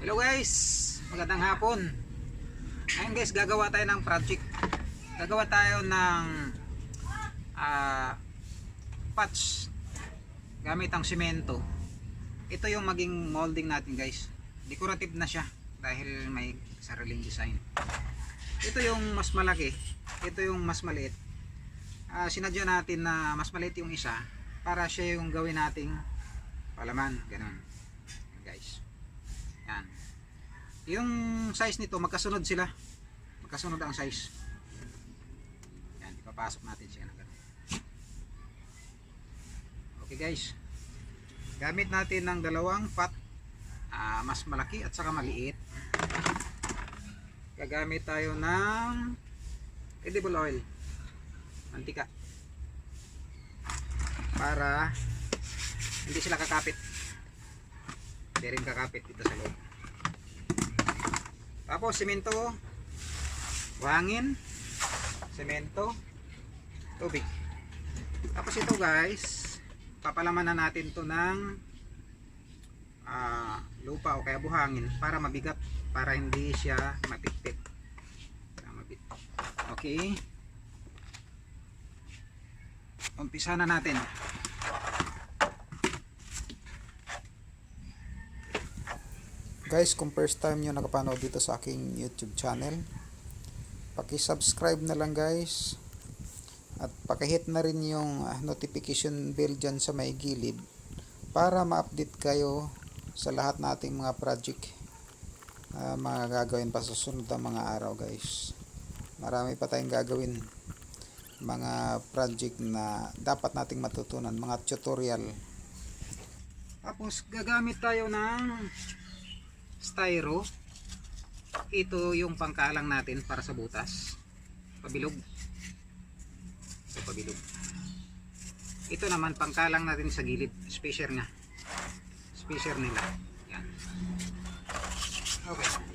Hello guys, magandang hapon. Ngayon guys, gagawa tayo ng project. Gagawa tayo ng patch gamit ang simento. Ito yung maging molding natin guys. Decorative na siya dahil may sariling design. Ito yung mas malaki, ito yung mas maliit. Sinadya natin na mas maliit yung isa para siya yung gawin nating palaman. Ganun guys. Yan. Yung size nito magkasunod sila. Magkasunod ang size. Yan, ipapasok natin siya ng ganun. Okay guys. Gamit natin ng dalawang pot, mas malaki at saka maliit. Gagamit tayo ng edible oil, mantika, para hindi sila kakapit. Hindi rin kakapit dito sa loob. Tapos simento, buhangin, simento, tubig. Tapos ito guys, papalaman na natin to ng lupa o kaya buhangin para mabigat, para hindi siya mapitpit. Okay, umpisa na natin. Guys, kung first time nyo nakapanood dito sa aking YouTube channel, paki-subscribe na lang guys, at paki-hit na rin yung notification bell dyan sa may gilid para ma-update kayo sa lahat nating mga project, mga gagawin pa sa susunod na mga araw guys. Marami pa tayong gagawin, mga project na dapat nating matutunan, mga tutorial. Tapos gagamit tayo ng styro. Ito yung pangkalang natin para sa butas, pabilog. Ito pabilog. Ito naman pangkalang natin sa gilid, spacer nya, spacer nila. Yan. Okay.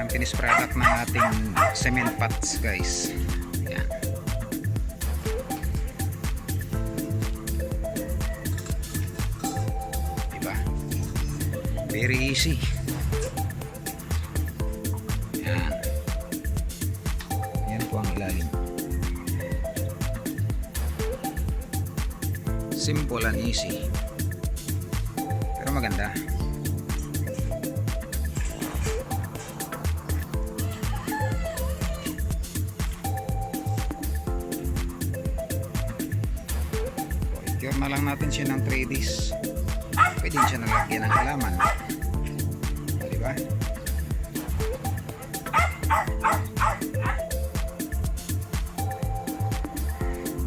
Yan ang finished product ng ating cement pots guys. Yan. Diba? Very easy. Yan. Yan po ang ilalim. Simple and easy. Pero maganda. I-cure na lang natin siya ng 3 days. Pwede siya nalagyan ng halaman. Diba?